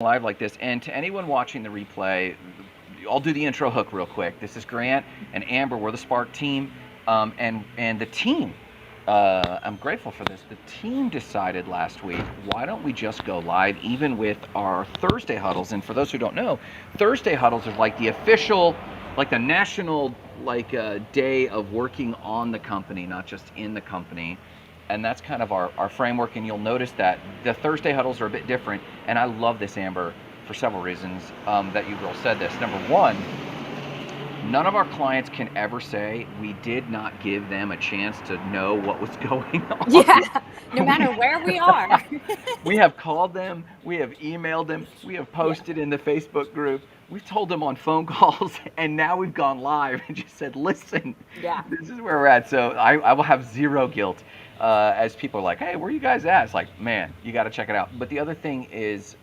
live like this. And to anyone watching the replay, I'll do the intro hook real quick. This is Grant and Amber. We're the Spark team, and the team. I'm grateful for this. The team decided last week, why don't we just go live, even with our Thursday huddles? And for those who don't know, Thursday huddles are like the official, like the national, like day of working on the company, not just in the company. And that's kind of our framework. And you'll notice that the Thursday huddles are a bit different. And I love this, Amber, for several reasons that you girls said this. Number one, none of our clients can ever say we did not give them a chance to know what was going on. Yeah, no matter where we are. We have called them, we have emailed them, we have posted in the Facebook group, we've told them on phone calls, and now we've gone live and just said, listen, Yeah. this is where we're at. So I will have zero guilt as people are like, hey, where you guys at? It's like, man, you got to check it out. But the other thing is,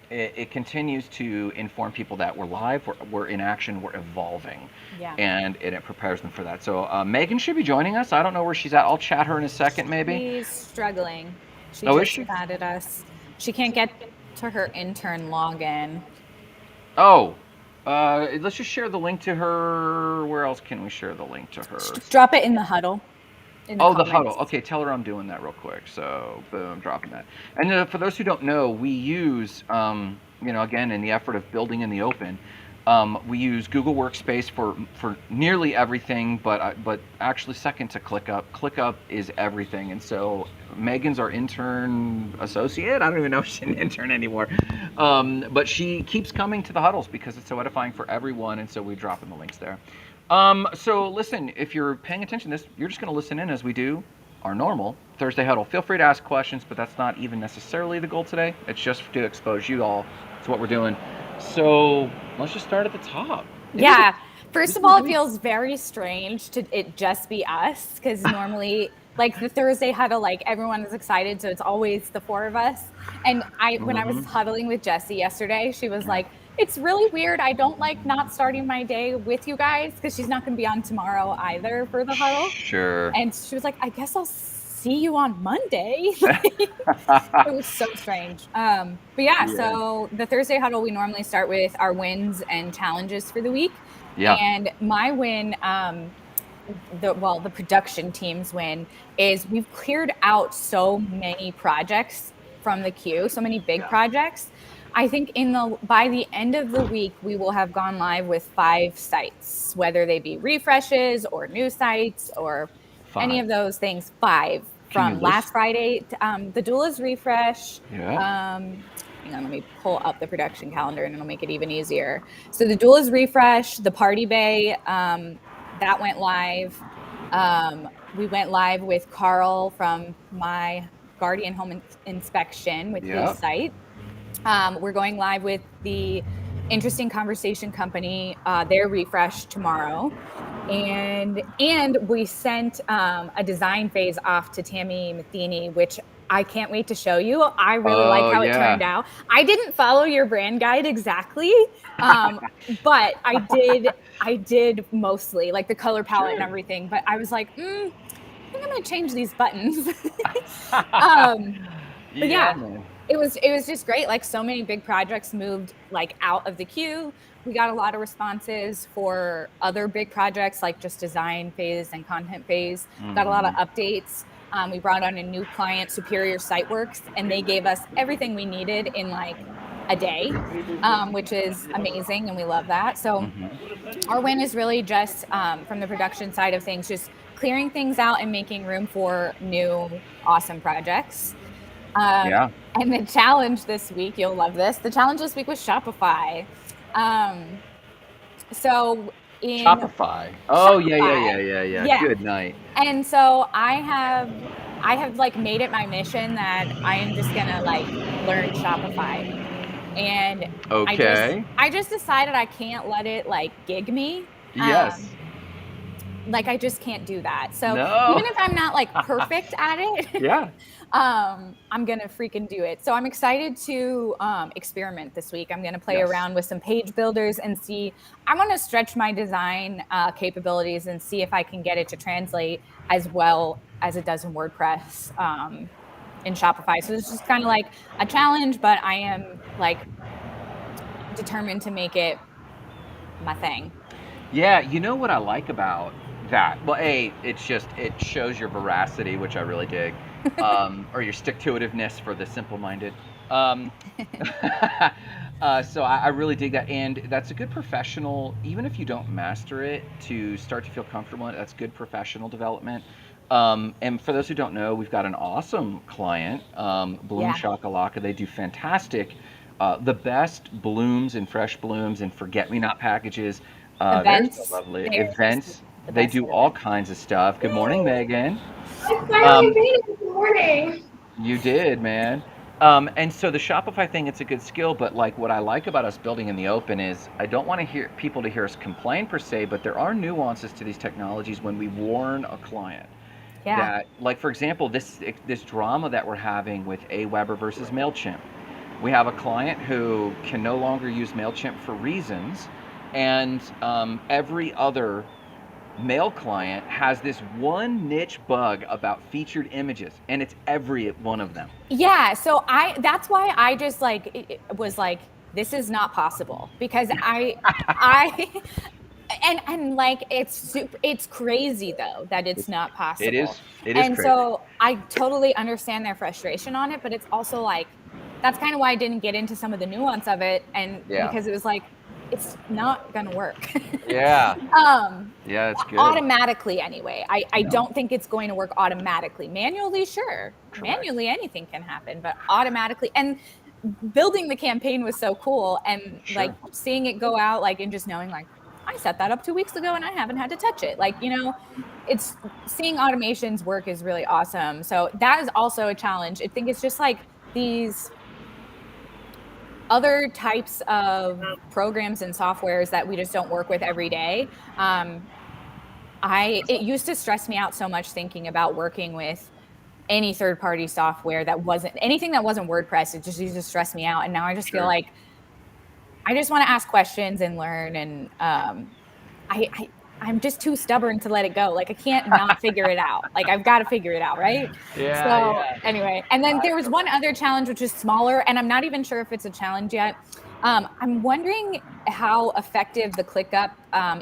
it continues to inform people that we're live, we're in action, we're evolving, Yeah. and it prepares them for that. So Megan should be joining us. I don't know where she's at. I'll chat her in a second, maybe. She's struggling. She Oh, is just she? chatted us. She can't get to her intern login. Oh, let's just share the link to her. Where else can we share the link to her? Drop it in the huddle. In the Oh, the comments. huddle. Okay, tell her I'm doing that real quick. So, boom, dropping that. And for those who don't know, we use, again, in the effort of building in the open, we use Google Workspace for nearly everything, but actually second to ClickUp. ClickUp is everything, and so Megan's our intern associate. I don't even know if she's an intern anymore, but she keeps coming to the huddles because it's so edifying for everyone, and so we drop in the links there. So listen, if you're paying attention to this, you're just going to listen in as we do our normal Thursday huddle. Feel free to ask questions, but that's not even necessarily the goal today. It's just to expose you all to what we're doing. So let's just start at the top. Yeah. First of all, it feels very strange to it just be us because normally, like the Thursday huddle, like everyone is excited, so it's always the four of us. And when I was huddling with Jessie yesterday, she was like, "It's really weird. I don't like not starting my day with you guys because she's not going to be on tomorrow either for the huddle." Sure. And she was like, "I guess I'll see you on Monday." It was so strange. But yeah, so the Thursday huddle, we normally start with our wins and challenges for the week. Yeah. And my win, the production team's win is we've cleared out so many projects from the queue, so many big projects. I think by the end of the week, we will have gone live with 5 sites, whether they be refreshes or new sites or any of those things. 5 from last Friday. The Doula's refresh. Yeah. Hang on, let me pull up the production calendar and it'll make it even easier. So the Doula's refresh, the Party Bay, that went live. We went live with Carl from my Guardian Home Inspection with his site. We're going live with the Interesting Conversation Company, their refresh tomorrow. And we sent a design phase off to Tammy Matheny, which I can't wait to show you. I really like how it turned out. I didn't follow your brand guide exactly, but I did mostly, like the color palette and everything. But I was like, I think I'm going to change these buttons. But yeah. It was just great. Like so many big projects moved like out of the queue. We got a lot of responses for other big projects like just design phase and content phase. Got a lot of updates. We brought on a new client, Superior Siteworks, and they gave us everything we needed in like a day, which is amazing, and we love that. So our win is really just from the production side of things, just clearing things out and making room for new awesome projects. And the challenge this week, you'll love this. The challenge this week was Shopify. Shopify. Oh, yeah. Good night. And so I have like made it my mission that I am just gonna like learn Shopify. And I just decided I can't let it like gig me. Yes. Like I just can't do that. So even if I'm not like perfect at it, I'm gonna freaking do it. So I'm excited to experiment this week. I'm gonna play around with some page builders and see. I want to stretch my design capabilities and see if I can get it to translate as well as it does in WordPress. in Shopify. So it's just kind of like a challenge, but I am like determined to make it my thing. Yeah, you know what I like about that? Well, it shows your veracity, which I really dig, or your stick-to-itiveness for the simple-minded. Um, so I really dig that, and that's a good professional. Even if you don't master it, to start to feel comfortable in it, that's good professional development. And for those who don't know, we've got an awesome client, Bloom Yeah. Shakalaka. They do fantastic, the best blooms and fresh blooms and forget-me-not packages. There's the Events. lovely They're just events. the They best do at all events. kinds of stuff. Good morning, Megan. I finally Um, made it this morning. you did, man. And so the Shopify thing, it's a good skill, but like what I like about us building in the open is I don't want to hear people to hear us complain per se, but there are nuances to these technologies when we warn a client Yeah. that, like for example, this drama that we're having with Aweber versus Mailchimp. We have a client who can no longer use Mailchimp for reasons, and every other mail client has this one niche bug about featured images, and it's every one of them. Yeah, so that's why I just like it was like this is not possible because I and like it's crazy though that it's It's, not it possible. is it is And crazy. so I totally understand their frustration on it, but it's also like that's kind of why I didn't get into some of the nuance of it and Yeah. because it was like it's not going to work. Yeah. um Yeah, it's good. automatically anyway. I No, don't think it's going to work automatically. Manually, sure. correct. Manually anything can happen, but automatically and building the campaign was so cool and like Sure. seeing it go out like and just knowing like I set that up 2 weeks ago and I haven't had to touch it. Like, it's seeing automations work is really awesome. So that is also a challenge. I think it's just like these other types of programs and softwares that we just don't work with every day. It used to stress me out so much thinking about working with any third party software that wasn't anything that wasn't WordPress. It just used to stress me out. And now I just feel Sure. like I just want to ask questions and learn. And I, I I'm just too stubborn to let it go. Like I can't not figure it out. Like I've got to figure it out, right? Yeah, So yeah. anyway, and then I there was one other challenge which is smaller, and I'm not even sure if it's a challenge yet. I'm wondering how effective the ClickUp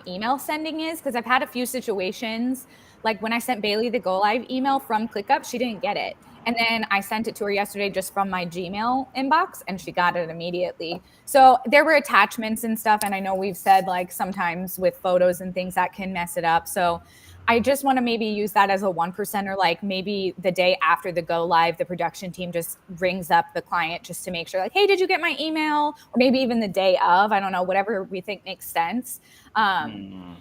email sending is because I've had a few situations like when I sent Bailey the go live email from ClickUp, she didn't get it. And then I sent it to her yesterday just from my Gmail inbox and she got it immediately. So there were attachments and stuff. And I know we've said like sometimes with photos and things that can mess it up. So I just want to maybe use that as a 1%, like maybe the day after the go live, the production team just rings up the client just to make sure like, hey, did you get my email? Or maybe even the day of, I don't know, whatever we think makes sense. Mm,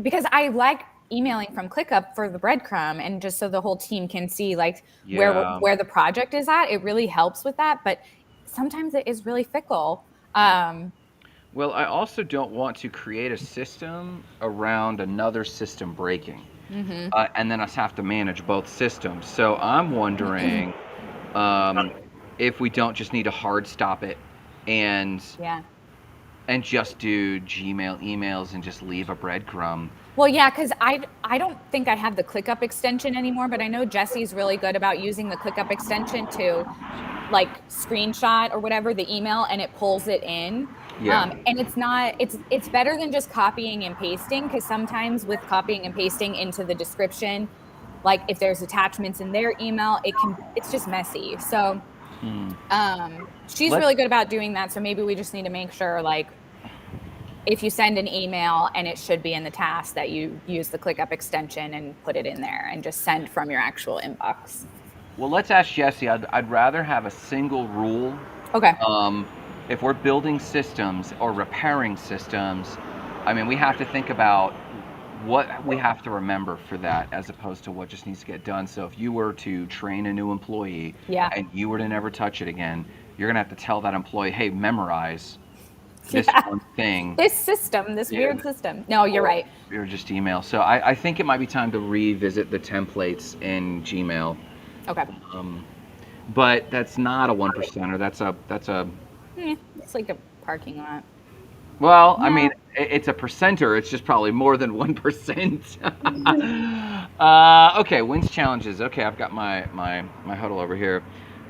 Because I like emailing from ClickUp for the breadcrumb and just so the whole team can see like yeah. where the project is at. It really helps with that, but sometimes it is really fickle. Well, I also don't want to create a system around another system breaking, Mhm. and then us have to manage both systems. So I'm wondering um, if we don't just need to hard stop it and Yeah. just do Gmail emails and just leave a breadcrumb. Well, yeah, because I don't think I have the ClickUp extension anymore, but I know Jesse's really good about using the ClickUp extension to like screenshot or whatever the email and it pulls it in. Yeah. And it's better than just copying and pasting because sometimes with copying and pasting into the description, like if there's attachments in their email, it's just messy. So Hmm. she's Let's really good about doing that. So maybe we just need to make sure like if you send an email and it should be in the task that you use the ClickUp extension and put it in there and just send from your actual inbox. Well, let's ask Jesse. I'd rather have a single rule. Okay. Um, if we're building systems or repairing systems, I mean, we have to think about what we have to remember for that as opposed to what just needs to get done. So if you were to train a new employee Yeah. and you were to never touch it again, you're going to have to tell that employee, hey, memorize this Yeah. one thing. This Yeah, weird system. No, you're or, right. or just email. So I think it might be time to revisit the templates in Gmail. Okay. Um, but that's not a 1%er. That's a It's like a parking lot. well, I No. mean, it's a percenter. It's just probably more than 1%. Okay, wins challenges. Okay, I've got my huddle over here.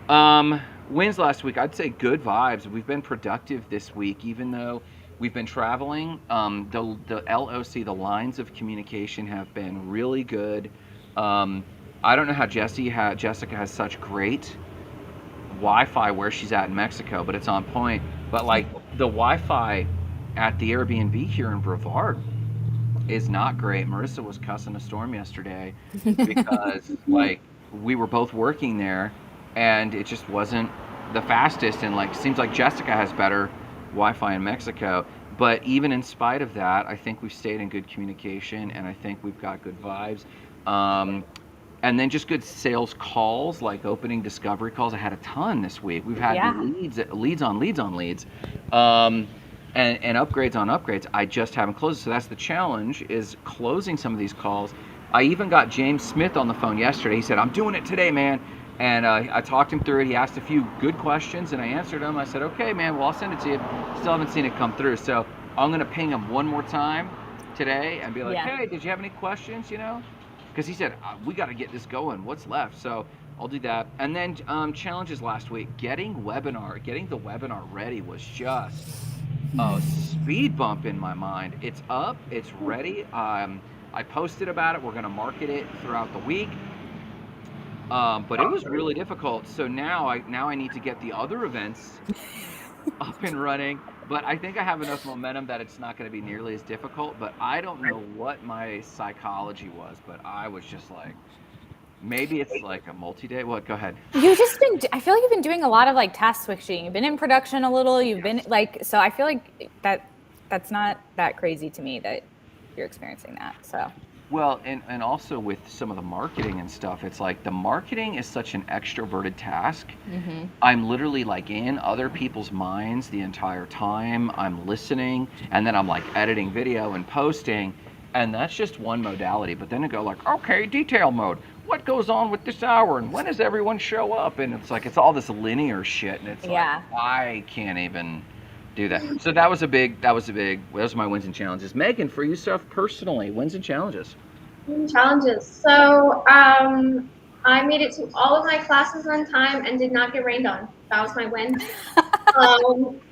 Um, Wins last week. I'd say good vibes. We've been productive this week, even though we've been traveling. The LOC, the lines of communication, have been really good. Um, I don't know how Jessica has such great Wi-Fi where she's at in Mexico, but it's on point. But like the Wi-Fi at the Airbnb here in Brevard is not great. Marissa was cussing a storm yesterday because like we were both working there and it just wasn't the fastest, and like seems like Jessica has better Wi-Fi in Mexico. But even in spite of that, I think we've stayed in good communication and I think we've got good vibes. Um, and then just good sales calls, like opening discovery calls. I had a ton this week. We've had Yeah. leads on leads on leads, um, and upgrades on upgrades. I just haven't closed. So that's the challenge, is closing some of these calls. I even got James Smith on the phone yesterday. He said, "I'm doing it today, man." And I talked him through it. He asked a few good questions, and I answered them. I said, "Okay, man. Well, I'll send it to you." Still haven't seen it come through. So I'm gonna ping him one more time today and be like, Yeah. "Hey, did you have any questions? Because he said we got to get this going. What's left?" So I'll do that. And then challenges last week. Getting the webinar ready was just a speed bump in my mind. It's up. It's ready. I posted about it. We're going to market it throughout the week. But it was really difficult. So now I need to get the other events up and running. But I think I have enough momentum that it's not going to be nearly as difficult. But I don't know what my psychology was, but I was just like, maybe it's like a multi-day. What? Go ahead. I feel like you've been doing a lot of like task switching. You've been in production a little. You've been like, so I feel like that's not that crazy to me that you're experiencing that. So Well, and also with some of the marketing and stuff, it's like the marketing is such an extroverted task. I'm literally like in other people's minds the entire time. I'm listening, and then I'm like editing video and posting, and that's just one modality. But then I go like, okay, detail mode. What goes on with this hour, and when does everyone show up? And it's like it's all this linear shit, and it's yeah. like I can't even do that. So those are my wins and challenges. Megan, for yourself personally, wins and challenges. Challenges. So I made it to all of my classes on time and did not get rained on. That was my win.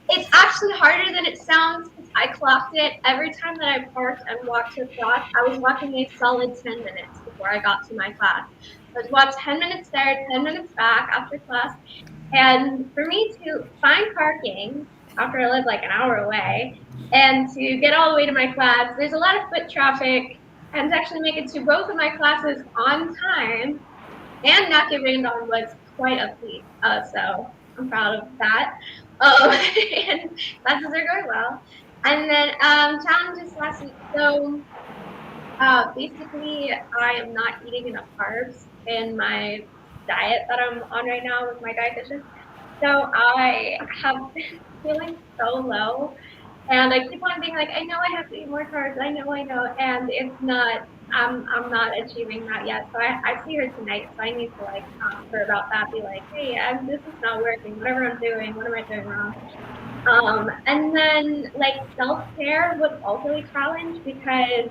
It's actually harder than it sounds. I clocked it every time that I parked and walked to class. I was walking a solid 10 minutes before I got to my class. I would walk 10 minutes there, 10 minutes back after class. And for me to find parking after I live like an hour away and to get all the way to my class, there's a lot of foot traffic, and to actually make it to both of my classes on time and not get rained on was quite a feat. So I'm proud of that. And classes are going well. And then challenges last week. So basically, I am not eating enough carbs in my diet that I'm on right now with my dietitian. So I have been feeling so low, and I keep on being like, I know I have to eat more carbs. I know, and it's not. I'm not achieving that yet. So I see her tonight, so I need to like talk to her about that. Be like, hey, this is not working. Whatever I'm doing, what am I doing wrong? And then like self care was also a challenge because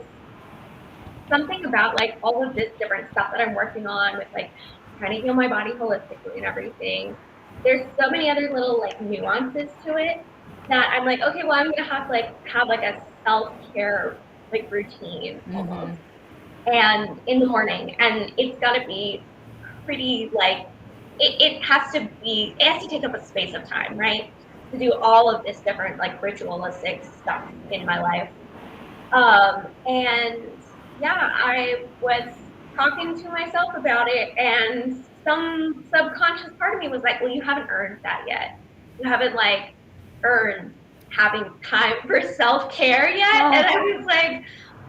something about like all of this different stuff that I'm working on with like trying to heal my body holistically and everything. There's so many other little like nuances to it that I'm like, okay, well, I'm gonna have to like have like a self-care like routine almost. And in the morning, and it's gotta be pretty like it has to take up a space of time, right? To do all of this different like ritualistic stuff in my life. And yeah, I was talking to myself about it, and some subconscious part of me was like, well, you haven't earned that yet. You haven't like earned having time for self-care yet. Oh. And I was like,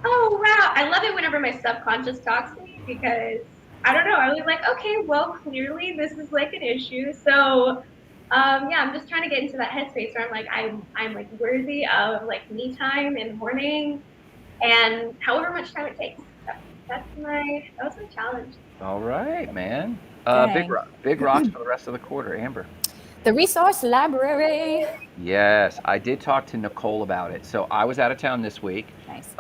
oh wow. I love it whenever my subconscious talks to me because I don't know. I was like, okay, well, clearly this is like an issue. So yeah, I'm just trying to get into that headspace where I'm like, I'm like worthy of like me time in the morning and however much time it takes. So that was my challenge. All right, man. Dang. Big rocks for the rest of the quarter, Amber. The resource library. Yes, I did talk to Nicole about it. So I was out of town this week. Nice.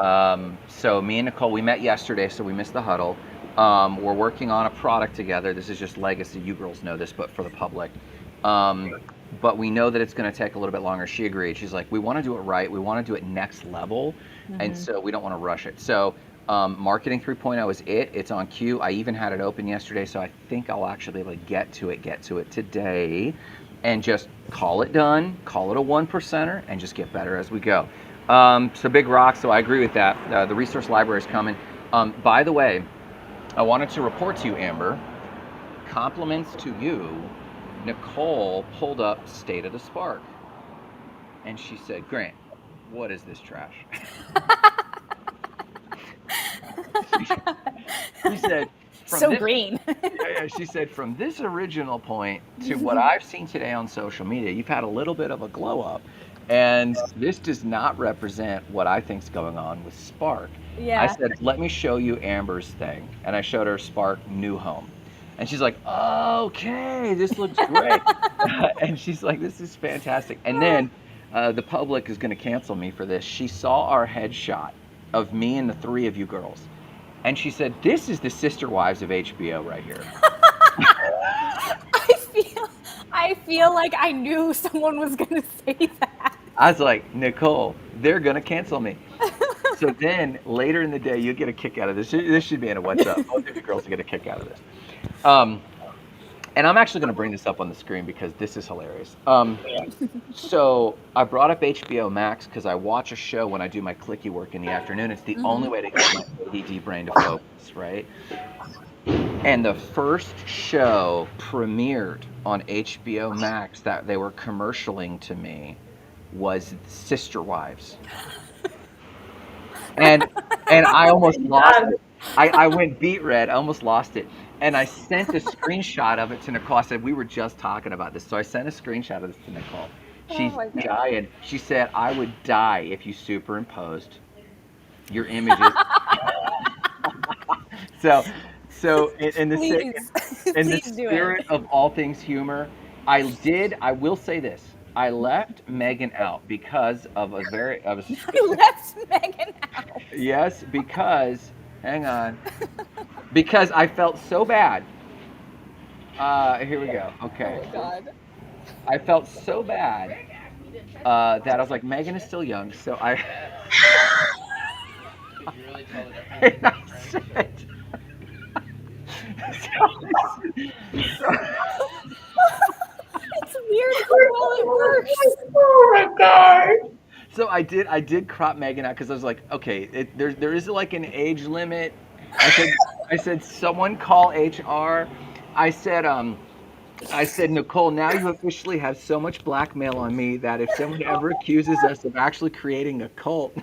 So me and Nicole, we met yesterday, so we missed the huddle. We're working on a product together. This is just legacy. You girls know this, but for the public. But we know that it's going to take a little bit longer. She agreed. She's like, we want to do it right. We want to do it next level. And so we don't want to rush it. So Marketing 3.0 is it. It's on queue. I even had it open yesterday, so I think I'll actually be able to get to it today and just call it done, call it a 1%er, and just get better as we go. So big rock, so I agree with that. The resource library is coming. By the way, I wanted to report to you, Amber, compliments to you. Nicole pulled up State of the Spark, and she said, Grant, what is this trash? She said, So green. Yeah, she said, from this original point to what I've seen today on social media, you've had a little bit of a glow up. And this does not represent what I think's going on with Spark. Yeah. I said, let me show you Amber's thing. And I showed her Spark New Home. And she's like, okay, this looks great. And she's like, this is fantastic. And then the public is going to cancel me for this. She saw our headshot of me and the three of you girls. And she said, this is the Sister Wives of HBO right here. I feel like I knew someone was going to say that. I was like, Nicole, they're going to cancel me. So then later in the day, you'll get a kick out of this. This should be in a What's Up. Both of you girls will get a kick out of this. And I'm actually going to bring this up on the screen because this is hilarious. So I brought up HBO Max because I watch a show when I do my clicky work in the afternoon. It's the only way to get my ADD brain to focus, right? And the first show premiered on HBO Max that they were commercialing to me was Sister Wives. And I almost lost it. I went beet red. I almost lost it. And I sent a screenshot of it to Nicole. I said, we were just talking about this. So I sent a screenshot of this to Nicole. She's dying. She said, I would die if you superimposed your images. So in the spirit of all things humor, I will say this. I left Megan out because of a You left Megan out. Yes, because hang on. Because I felt so bad. Here we go. Okay. Oh my God. I felt so bad that I was like, Megan is still young, so I. And I said. It's weird how well it works. Oh my God. So I did crop Megan out because I was like, okay, there is like an age limit. I said someone call HR. I said, Nicole, now you officially have so much blackmail on me that if someone ever accuses us of actually creating a cult,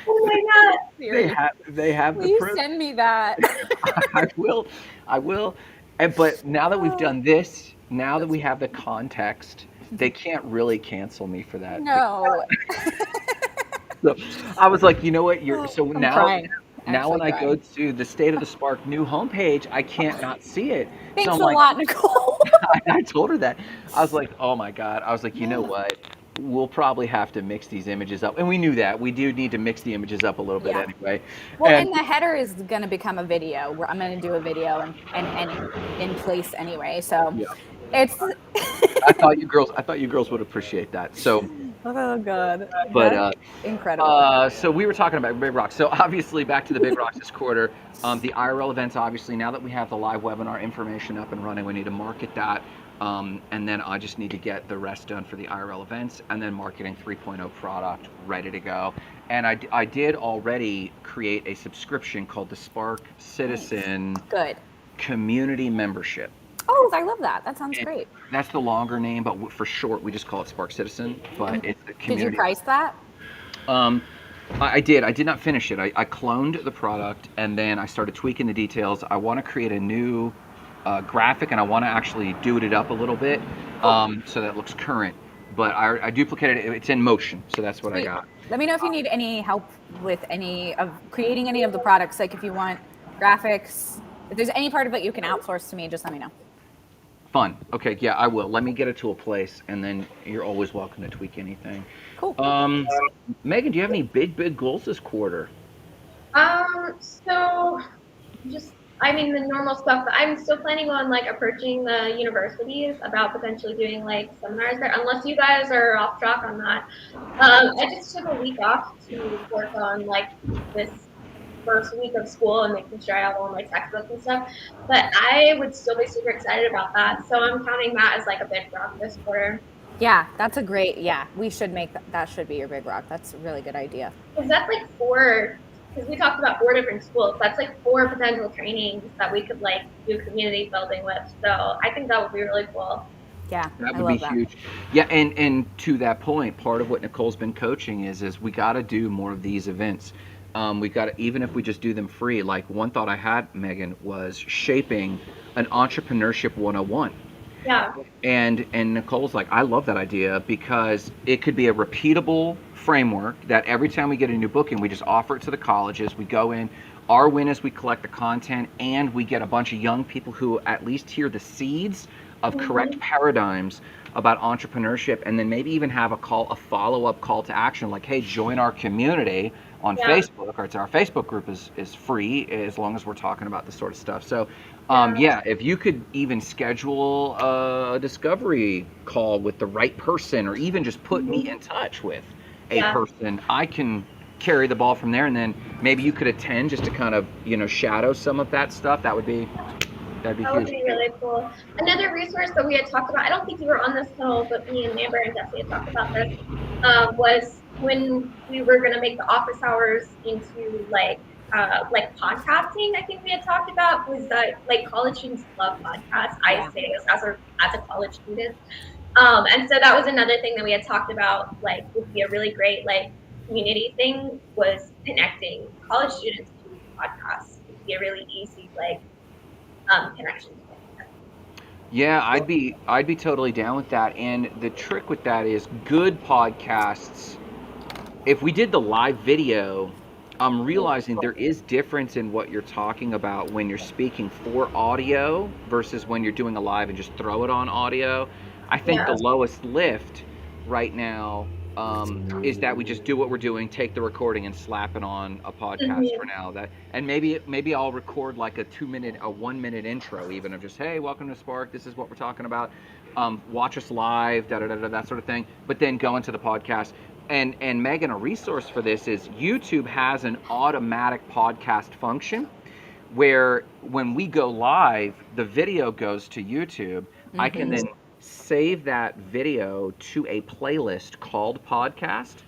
Oh my God. they have the Please proof. send me that. I will. But now that we've done this, now that we have the context, they can't really cancel me for that. No. So I was like, you know what? I'm Now crying. when I Actually go to the State of the Spark new homepage, I can't not see it. Thanks so a lot, Nicole. I told her that. I was like, oh my God. I was like, you know what? We'll probably have to mix these images up. And we knew that. We do need to mix the images up a little bit anyway. Well, and the header is going to become a video. Where I'm going to do a video and in place anyway. So it's. I thought you girls would appreciate that. So. Oh God. But incredible. So we were talking about Big Rocks. So obviously back to the Big Rocks this quarter. The IRL events, obviously, now that we have the live webinar information up and running, we need to market that. And then I just need to get the rest done for the IRL events and then Marketing 3.0 product ready to go. And I did already create a subscription called the Spark Citizen Community Membership. Oh, I love that. That sounds great. That's the longer name, but for short, we just call it Spark Citizen. But it's the community. Did you price that? I did. I did not finish it. I cloned the product and then I started tweaking the details. I want to create a new graphic and I want to actually do it up a little bit so that it looks current. But I duplicated it. It's in motion, so that's what I got. Let me know if you need any help with creating any of the products. Like if you want graphics, if there's any part of it you can outsource to me, just let me know. Fun. Okay, yeah, I will. Let me get it to a place, and then you're always welcome to tweak anything. Cool. Megan, do you have any big goals this quarter? So just, I mean, the normal stuff. I'm still planning on like approaching the universities about potentially doing like seminars there, unless you guys are off track on that. I just took a week off to work on like this first week of school and making sure I have all my textbooks and stuff. But I would still be super excited about that. So I'm counting that as like a big rock this quarter. Yeah, that's a great, yeah, we should make that should be your big rock. That's a really good idea. Because that's like four, because we talked about four different schools. That's like four potential trainings that we could like do community building with. So I think that would be really cool. Yeah, That I would be love that. huge. Yeah, and to that point, part of what Nicole's been coaching is we got to do more of these events. We got to, even if we just do them free. Like one thought I had, Megan, was shaping an entrepreneurship 101. Yeah. And Nicole's like, I love that idea because it could be a repeatable framework that every time we get a new booking, we just offer it to the colleges. We go in. Our win is we collect the content and we get a bunch of young people who at least hear the seeds of correct paradigms about entrepreneurship, and then maybe even have a follow-up call to action, like, hey, join our community on Yeah. Facebook. Or our Facebook group is free as long as we're talking about this sort of stuff. So yeah, if you could even schedule a discovery call with the right person, or even just put me in touch with a Yeah. person, I can carry the ball from there, and then maybe you could attend just to kind of shadow some of that stuff. That'd be That would huge. be really cool. Another resource that we had talked about, I don't think you were on this call, but me and Amber and Jesse had talked about this, was when we were going to make the office hours into like podcasting. I think we had talked about was that like college students love podcasts. I say this as a college student, and so that was another thing that we had talked about. Like would be a really great like community thing was connecting college students to podcasts. It'd be a really easy like connection. Yeah, I'd be totally down with that. And the trick with that is good podcasts. If we did the live video, I'm realizing there is difference in what you're talking about when you're speaking for audio versus when you're doing a live and just throw it on audio. I think the Yeah. lowest lift right now is that we just do what we're doing, take the recording and slap it on a podcast for now. And maybe I'll record like a 1 minute intro even of just, hey, welcome to Spark. This is what we're talking about. Watch us live, that sort of thing. But then go into the podcast. And Megan, a resource for this is YouTube has an automatic podcast function where when we go live, the video goes to YouTube. I can then save that video to a playlist called podcast.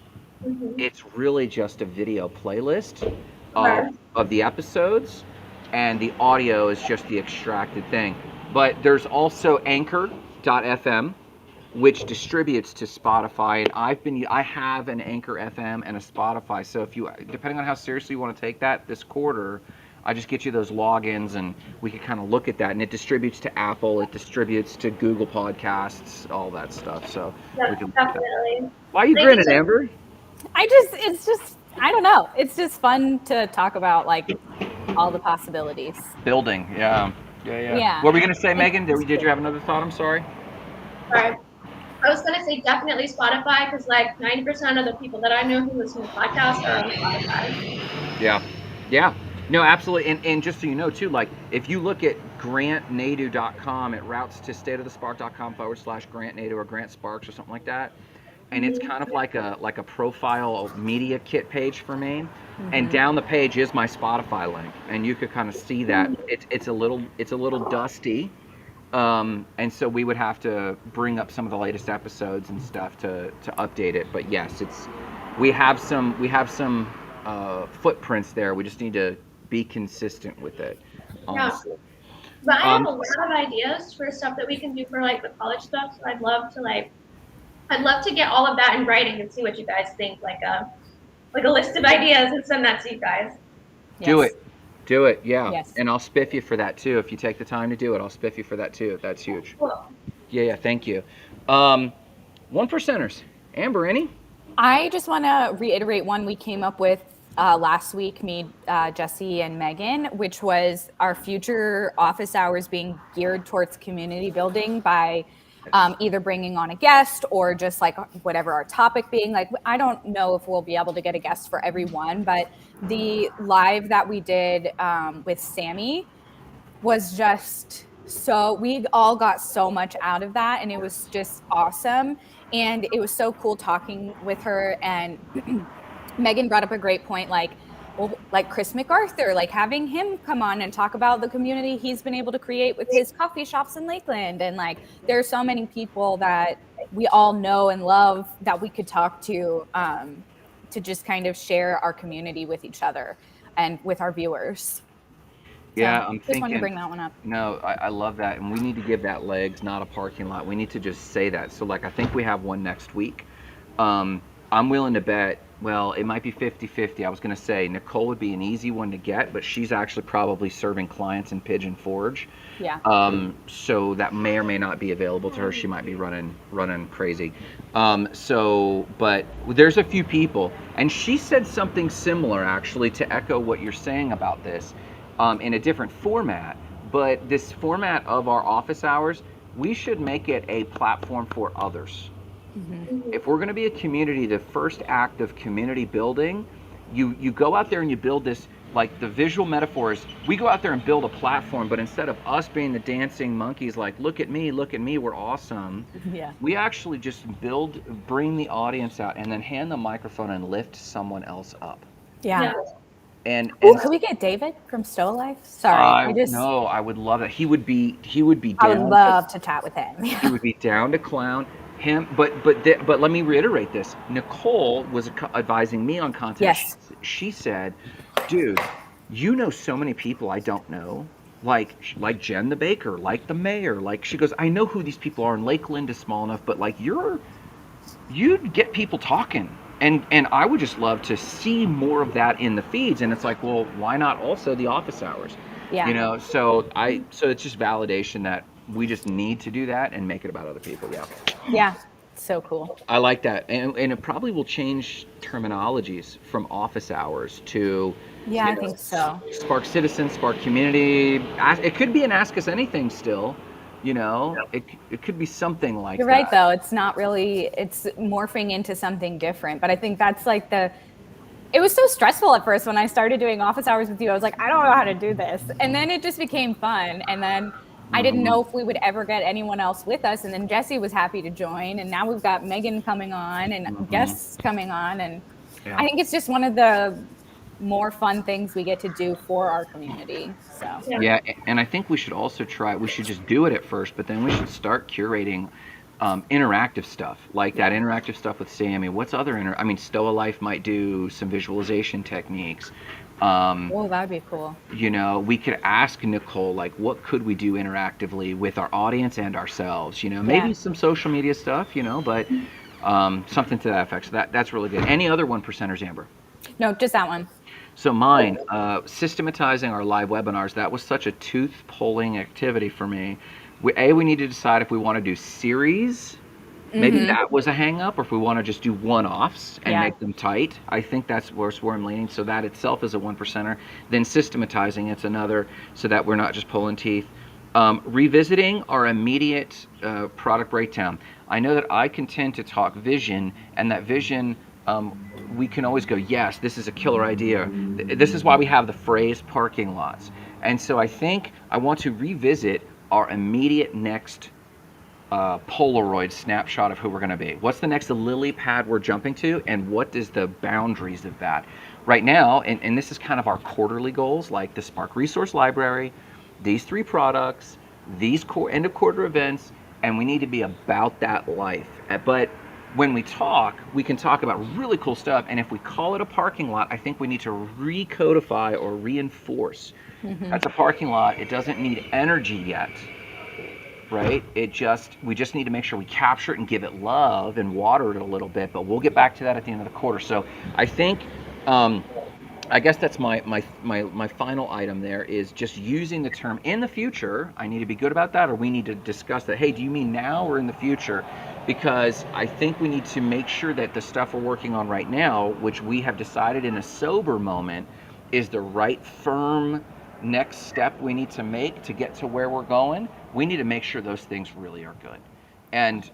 It's really just a video playlist of the episodes, and the audio is just the extracted thing. But there's also Anchor.fm, which distributes to Spotify, and I have an Anchor FM and a Spotify. So if you, depending on how seriously you want to take that this quarter, I just get you those logins, and we can kind of look at that. And it distributes to Apple, it distributes to Google Podcasts, all that stuff. So we can look at that. Definitely. Why are you Thank grinning, you. Amber? It's just, I don't know. It's just fun to talk about like all the possibilities. Building, yeah. Yeah. What were we gonna say, Megan? Did you have another thought? I'm sorry. Sorry. I was gonna say definitely Spotify because like 90% of the people that I know who listen to podcasts are on Spotify. Yeah. No, absolutely. And just so you know too, like if you look at grantnadu.com, it routes to stateofthespark.com/grantnadu or Grant Sparks or something like that. And it's kind of like a profile media kit page for me. And down the page is my Spotify link, and you could kind of see that it's a little dusty. And so we would have to bring up some of the latest episodes and stuff to update it. But yes, we have some footprints there. We just need to be consistent with it, honestly. Yeah. But I have a lot of ideas for stuff that we can do for like the college stuff. So I'd love to get all of that in writing and see what you guys think, like a list of ideas, and send that to you guys. Yes. Do it, yeah. Yes. And I'll spiff you for that too. If you take the time to do it, I'll spiff you for that too. That's huge. Cool. Yeah, thank you. 1%ers. Amber, any? I just want to reiterate one we came up with last week, me, Jesse, and Megan, which was our future office hours being geared towards community building by either bringing on a guest or just like whatever our topic being. Like, I don't know if we'll be able to get a guest for everyone, but the live that we did with Sammy was just so, we all got so much out of that, and it was just awesome. And it was so cool talking with her. And Megan brought up a great point, like, well, like Chris MacArthur, like having him come on and talk about the community he's been able to create with his coffee shops in Lakeland. And like, there are so many people that we all know and love that we could talk to just kind of share our community with each other and with our viewers. Yeah, So I'm just wanted to thinking. bring that one up. No, I love that, and we need to give that legs, not a parking lot. We need to just say that. So, like, I think we have one next week. I'm willing to bet. Well, it might be 50-50. I was going to say Nicole would be an easy one to get, but she's actually probably serving clients in Pigeon Forge. Yeah. So that may or may not be available to her. She might be running crazy. But there's a few people, and she said something similar actually to echo what you're saying about this, in a different format. But this format of our office hours, we should make it a platform for others. If we're going to be a community, the first act of community building, you go out there and you build this, like the visual metaphor is, we go out there and build a platform, but instead of us being the dancing monkeys, like, look at me, we're awesome. Yeah. We actually just bring the audience out and then hand the microphone and lift someone else up. Yeah. And Could we get David from Stow Life? Sorry, no, I would love that. He would be I would down. love to chat with him. He would be down to clown him, but let me reiterate this. Nicole was advising me on content. Yes. She said, "Dude, you know so many people I don't know, like Jen the baker, like the mayor, like," she goes, "I know who these people are, and Lakeland is small enough, but like you'd get people talking." And I would just love to see more of that in the feeds. And it's like, well, why not also the office hours? Yeah. You know, so it's just validation that we just need to do that and make it about other people. Yeah. Yeah. So cool. I like that. And it probably will change terminologies from office hours to, Yeah, I think so. Spark Citizen, Spark Community. It could be an Ask Us Anything still. You know, it could be something like that. You're right, though. It's not really, it's morphing into something different. But I think that's like it was so stressful at first when I started doing office hours with you. I was like, I don't know how to do this. And then it just became fun. And then I didn't know if we would ever get anyone else with us. And then Jesse was happy to join. And now we've got Megan coming on and guests coming on. And I think it's just one of the more fun things we get to do for our community. So yeah, and I think we should also we should just do it at first, but then we should start curating interactive stuff, like that interactive stuff with Sammy. What's other Stoa Life might do some visualization techniques. oh, that'd be cool. You know, we could ask Nicole, like, what could we do interactively with our audience and ourselves? You know, maybe some social media stuff, you know, but something to that effect. So that's really good. Any other 1%ers, Amber? No, just that one. So mine, systematizing our live webinars, that was such a tooth-pulling activity for me. We need to decide if we want to do series. Maybe that was a hang-up, or if we want to just do one-offs and make them tight. I think that's where I'm leaning. So that itself is a 1%er. Then systematizing, it's another, so that we're not just pulling teeth. Revisiting our immediate product breakdown. I know that I can tend to talk vision, and that vision, we can always go, yes, this is a killer idea. This is why we have the phrase parking lots. And so I think I want to revisit our immediate next Polaroid snapshot of who we're going to be. What's the next lily pad we're jumping to, and what is the boundaries of that? Right now, and this is kind of our quarterly goals, like the Spark Resource Library, these 3 products, these end of quarter events, and we need to be about that life. But when we can talk about really cool stuff, and if we call it a parking lot, I think we need to recodify or reinforce. That's a parking lot. It doesn't need energy yet, right? We just need to make sure we capture it and give it love and water it a little bit, but we'll get back to that at the end of the quarter. So I think, I guess that's my final item there, is just using the term in the future. I need to be good about that, or we need to discuss that. Hey, do you mean now or in the future? because I think we need to make sure that the stuff we're working on right now, which we have decided in a sober moment, is the right firm next step we need to make to get to where we're going. We need to make sure those things really are good, and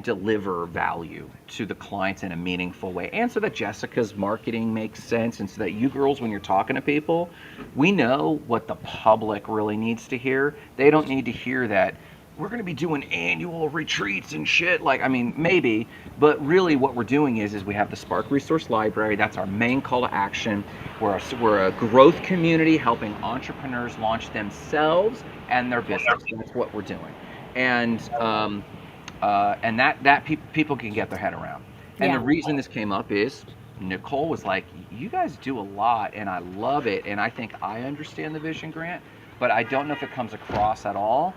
deliver value to the clients in a meaningful way, and so that Jessica's marketing makes sense, and so that you girls, when you're talking to people, we know what the public really needs to hear. They don't need to hear that we're going to be doing annual retreats and shit. Like, I mean, maybe, but really what we're doing is we have the Spark Resource Library. That's our main call to action. We're a growth community helping entrepreneurs launch themselves and their business. That's what we're doing. And that people can get their head around. And Yeah. the reason this came up is Nicole was like, you guys do a lot and I love it. And I think I understand the vision, Grant, but I don't know if it comes across at all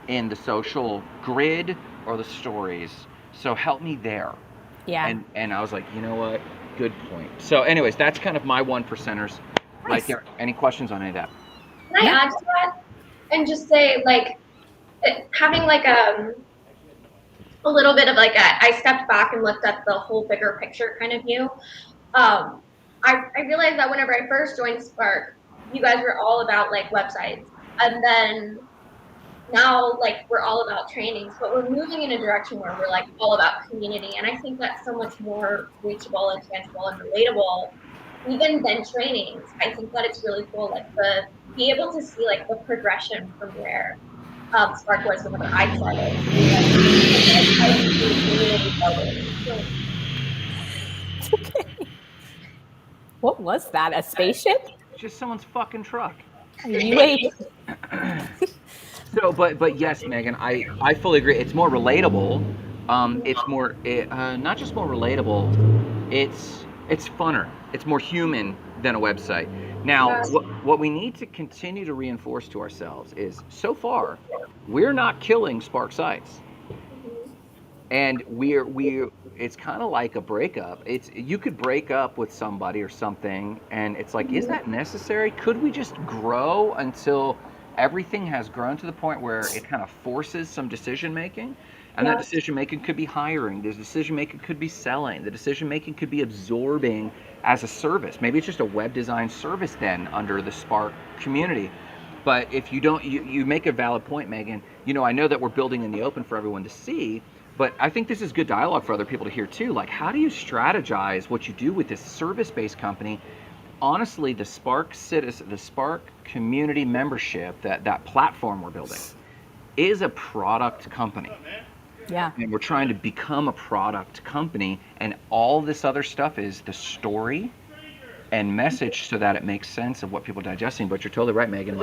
in the social grid or the stories. So help me there. Yeah. And I was like, you know what? Good point. So anyways, that's kind of my one percenters. Right Nice. there. Any questions on any of that? Can I add to that and just say, like, having like a little bit of like I stepped back and looked at the whole bigger picture kind of view. I realized that whenever I first joined Spark, you guys were all about like websites, and then now like we're all about trainings, but we're moving in a direction where we're like all about community, and I think that's so much more reachable and tangible and relatable even than trainings. I think that it's really cool, like the be able to see like the progression from where Spark was whenever I started. What was that? A spaceship? Just someone's fucking truck. UAP. So, but yes, Megan, I fully agree. It's more relatable. It's more, not just more relatable. It's funner. It's more human than a website. Now, what we need to continue to reinforce to ourselves is, so far, we're not killing Spark sites, and we're. It's kind of like a breakup. You could break up with somebody or something, and it's like, is that necessary? Could we just grow until everything has grown to the point where it kind of forces some decision making? And that decision making could be hiring. The decision making could be selling. The decision making could be absorbing as a service. Maybe it's just a web design service then under the Spark community. But if you don't, you make a valid point, Megan. I know that we're building in the open for everyone to see, but I think this is good dialogue for other people to hear too. Like, how do you strategize what you do with this service-based company? Honestly, the Spark community membership, that platform we're building, is a product company. Yeah. And we're trying to become a product company, and all this other stuff is the story and message so that it makes sense of what people are digesting. But you're totally right, Megan.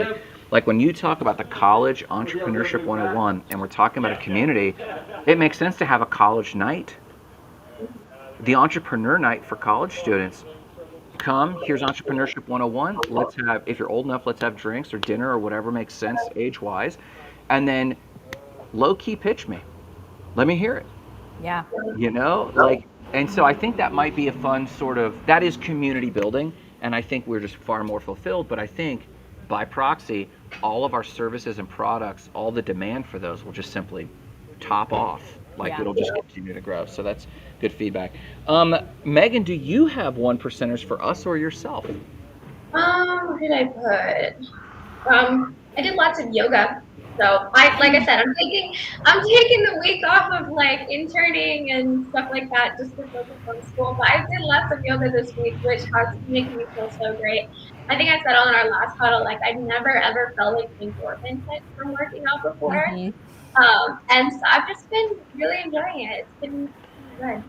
Like when you talk about the college entrepreneurship 101 and we're talking about a community, it makes sense to have a college night. The entrepreneur night for college students. Come, here's entrepreneurship 101. Let's have, if you're old enough, let's have drinks or dinner or whatever makes sense age-wise. And then low-key pitch me. Let me hear it. Yeah. And so I think that might be a fun sort of, that is community building, and I think we're just far more fulfilled, but I think by proxy, all of our services and products, all the demand for those will just simply top off. It'll just continue to grow. So that's good feedback. Megan, do you have one percenters for us or yourself? What did I put? I did lots of yoga. So like I said, I'm taking the week off of like interning and stuff like that just to focus on school. But I did lots of yoga this week, which has making me feel so great. I think I said on our last huddle, like I've never ever felt like endorphin hit from working out before. Mm-hmm. And so I've just been really enjoying it. It's been good.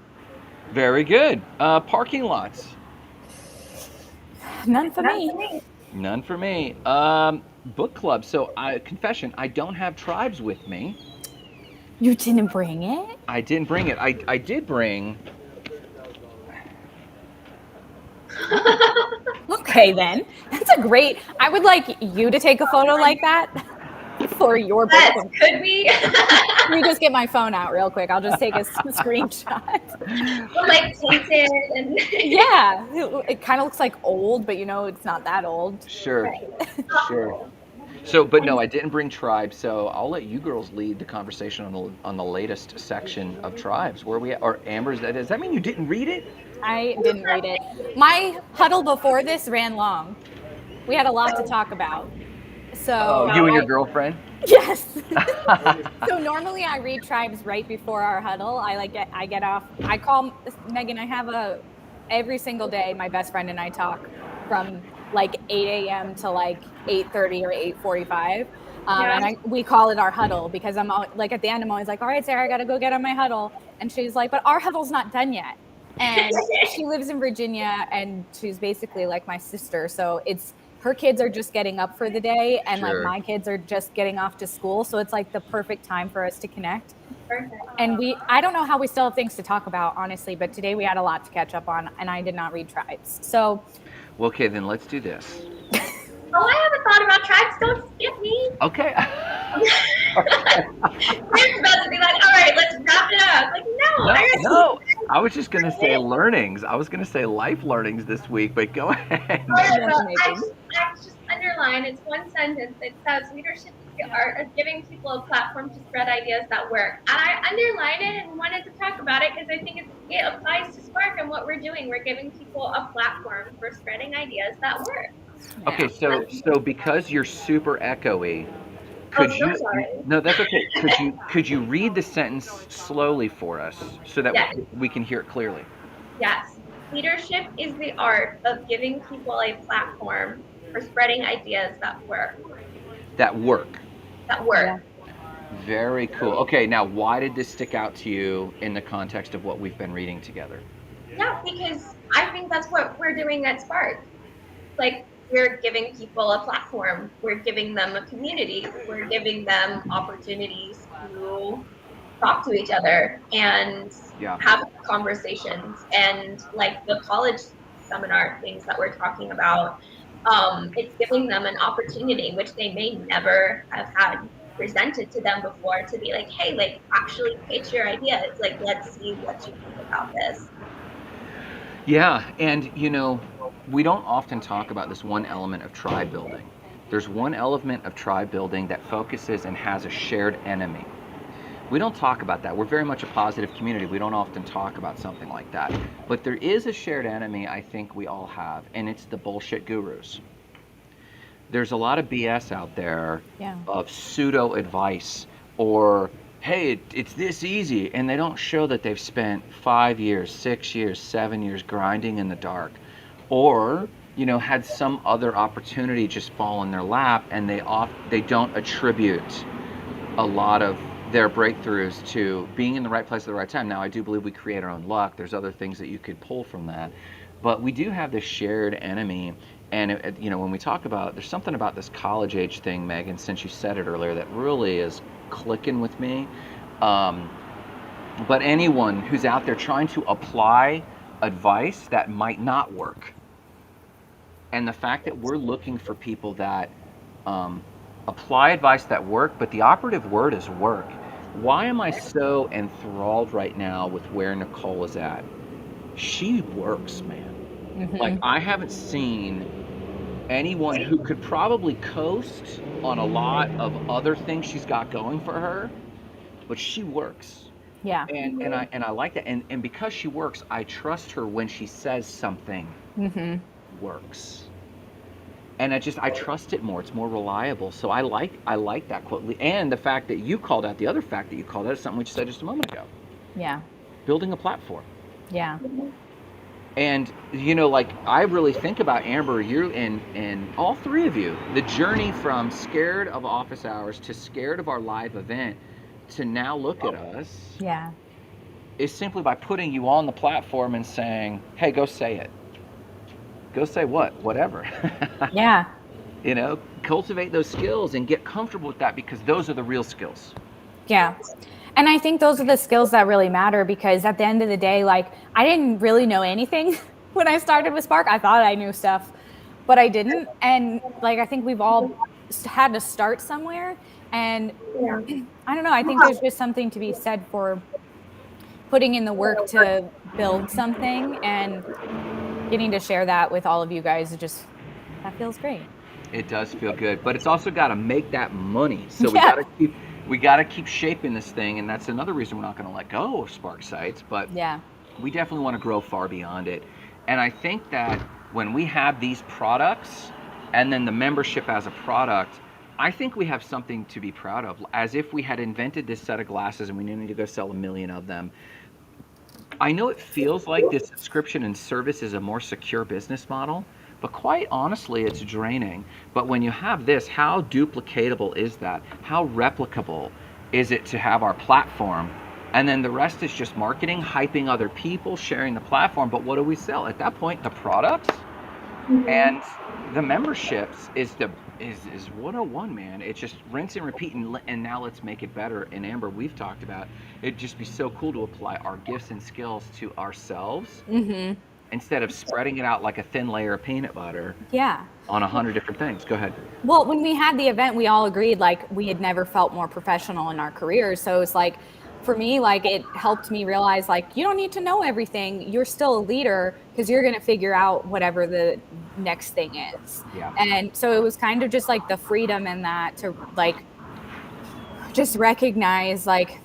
Very good. Parking lots. None for me. None for me. Book club. So, confession, I don't have Tribes with me. You didn't bring it? I didn't bring it. I did bring. Okay, then. That's a great. I would like you to take a photo like that for your book. Yes, could we? Let me just get my phone out real quick. I'll just take a screenshot. Like tinted and yeah, it kind of looks like old, but it's not that old. Sure, Right. sure. So, but no, I didn't bring tribes. So I'll let you girls lead the conversation on the latest section of tribes. Where we at? Or Amber's? Does that mean you didn't read it? I didn't read it. My huddle before this ran long. We had a lot to talk about. Oh, So you and your girlfriend? yes. So normally I read tribes right before our huddle. I get off. I call Megan. I have every single day. My best friend and I talk from like 8 a.m. to like 8:30 or 8:45. Yeah. And we call it our huddle because like at the end I'm always like, all right, Sarah, I gotta go get on my huddle, and she's like, but our huddle's not done yet. And she lives in Virginia, and she's basically like my sister. So it's her kids are just getting up for the day, and like Sure. my kids are just getting off to school. So it's like the perfect time for us to connect. Perfect. And I don't know how we still have things to talk about, honestly, but today we had a lot to catch up on, and I did not read tribes. So, Well, okay, then let's do this. Oh, I haven't thought about tribes. Don't skip me. Okay. I'm about to be like, all right, let's wrap it up. Like, no, No. I was just gonna say learnings. I was gonna say life learnings this week, but go ahead. All right, That's well, amazing. I just underline. It's one sentence. It says leadership is the art of giving people a platform to spread ideas that work. And I underlined it and wanted to talk about it because I think it applies to Spark and what we're doing. We're giving people a platform for spreading ideas that work. Okay, so because you're super echoey, Oh, could so you? sorry. No, that's okay. Could you read the sentence slowly for us so that Yes. we can hear it clearly? Yes. Leadership is the art of giving people a platform for spreading ideas that work. That work. That work. Yeah. Very cool. Okay, now why did this stick out to you in the context of what we've been reading together? Yeah, because I think that's what we're doing at Spark. Like, we're giving people a platform. We're giving them a community. We're giving them opportunities to talk to each other and Yeah. have conversations. And like the college seminar things that we're talking about, it's giving them an opportunity which they may never have had presented to them before, to be like, hey, like actually pitch your ideas. Like, let's see what you think about this. Yeah, and we don't often talk about this one element of tribe building. There's one element of tribe building that focuses and has a shared enemy. We don't talk about that. We're very much a positive community. We don't often talk about something like that. But there is a shared enemy I think we all have, and it's the bullshit gurus. There's a lot of BS out there Yeah. of pseudo advice or hey, it's this easy, and they don't show that they've spent 5 years, 6 years, 7 years grinding in the dark, or had some other opportunity just fall in their lap, and they don't attribute a lot of their breakthroughs to being in the right place at the right time. Now, I do believe we create our own luck. There's other things that you could pull from that, but we do have this shared enemy. And when we talk about, there's something about this college age thing, Megan, since you said it earlier, that really is clicking with me. But anyone who's out there trying to apply advice that might not work, and the fact that we're looking for people that apply advice that work, but the operative word is work. Why am I so enthralled right now with where Nicole is at? She works, man. Mhm. Like, I haven't seen anyone who could probably coast on a lot of other things she's got going for her, but she works. Yeah. And I like that. And because she works, I trust her when she says something Mhm. works. And I trust it more. It's more reliable. So I like that quote. And the fact that you called out, the other fact that you called out is something we said just a moment ago. Yeah. Building a platform. Yeah. And like, I really think about Amber, you and all three of you, the journey from scared of office hours to scared of our live event to now look at us Yeah. is simply by putting you on the platform and saying, hey, go say it. Go say what? Whatever. Yeah. Cultivate those skills and get comfortable with that, because those are the real skills. Yeah. And I think those are the skills that really matter, because at the end of the day, like, I didn't really know anything when I started with Spark. I thought I knew stuff, but I didn't. And like, I think we've all had to start somewhere. And Yeah. I don't know, I think there's just something to be said for putting in the work to build something, and getting to share that with all of you guys. That feels great. It does feel good, but it's also got to make that money. So Yeah. we got to keep shaping this thing, and that's another reason we're not going to let go of Spark Sites. But Yeah. we definitely want to grow far beyond it. And I think that when we have these products and then the membership as a product, I think we have something to be proud of. As if we had invented this set of glasses and we need to go sell 1 million of them. I know it feels like this subscription and service is a more secure business model, but quite honestly, it's draining. But when you have this, how duplicatable is that? How replicable is it to have our platform? And then the rest is just marketing, hyping other people, sharing the platform. But what do we sell? At that point, the products Mhm. and the memberships is 101, man. It's just rinse and repeat, and now let's make it better. And Amber, we've talked about it'd just be so cool to apply our gifts and skills to ourselves Mm-hmm. instead of spreading it out like a thin layer of peanut butter Yeah. on 100 different things. Go ahead. Well, when we had the event, we all agreed like we had never felt more professional in our careers. So it's like, for me, like it helped me realize like you don't need to know everything. You're still a leader because you're going to figure out whatever the next thing is. Yeah. And so it was kind of just like the freedom in that to like just recognize like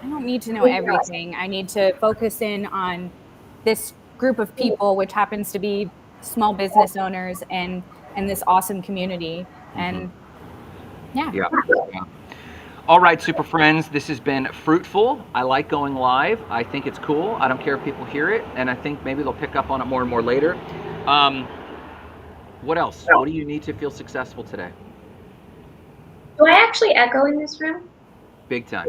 I don't need to know everything. I need to focus in on this group of people, which happens to be small business owners and this awesome community. Hmm. And yeah. Yeah. Yeah. All right, super friends, this has been fruitful. I like going live. I think it's cool. I don't care if people hear it, and I think maybe they'll pick up on it more and more later. Um, what else? What do you need to feel successful today? Do I actually echo in this room? Big time.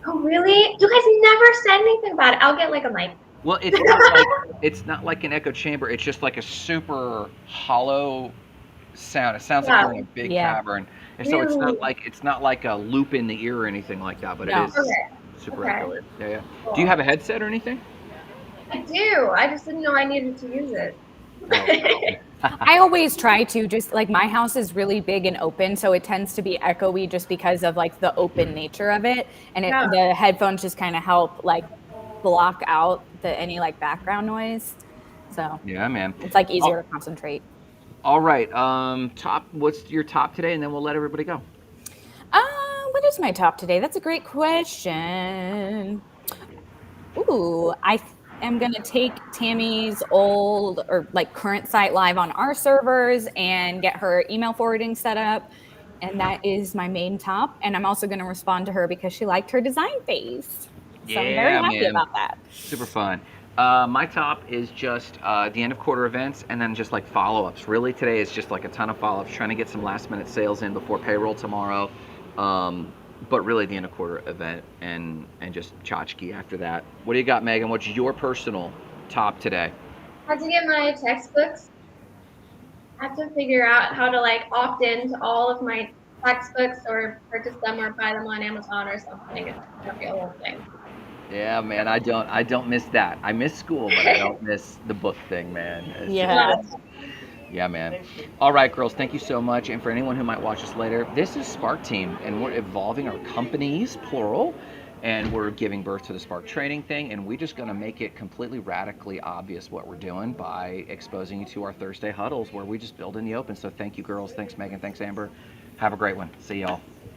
Oh, really? You guys never said anything about it. I'll get like a mic. Well, it's not like an echo chamber. It's just like a super hollow sound. It sounds like Yeah. you're in a big Yeah. cavern, and so it's Really? not like a loop in the ear or anything like that. But it No. is Okay. super Okay. echoey. Yeah, yeah. Cool. Do you have a headset or anything? I do. I just didn't know I needed to use it. I always try to just like my house is really big and open, so it tends to be echoey just because of like the open nature of it. And Yeah. the headphones just kind of help like block out any like background noise. So Yeah, man. it's like easier All, to concentrate. all right. Top. What's your top today, and then we'll let everybody go. What is my top today? That's a great question. Ooh, am gonna take Tammy's old or like current site live on our servers and get her email forwarding set up. And that is my main top. And I'm also gonna respond to her because she liked her design phase. So I'm very Yeah, happy man. about that. Super fun. My top is just the end of quarter events and then just like follow ups. Really, today is just like a ton of follow ups, trying to get some last minute sales in before payroll tomorrow. But really, the end of quarter event and just tchotchke after that. What do you got, Megan? What's your personal top today? I had to get my textbooks. I have to figure out how to like opt into all of my textbooks or purchase them or buy them on Amazon or something. It's gonna be a whole thing. Yeah, man, I don't miss that. I miss school, but I don't miss the book thing, man. It's just Yeah. yeah, man. All right, girls, thank you so much. And for anyone who might watch us later, this is Spark Team, and we're evolving our companies, plural, and we're giving birth to the Spark training thing. And we're just going to make it completely radically obvious what we're doing by exposing you to our Thursday huddles where we just build in the open. So thank you, girls. Thanks, Megan. Thanks, Amber. Have a great one. See y'all.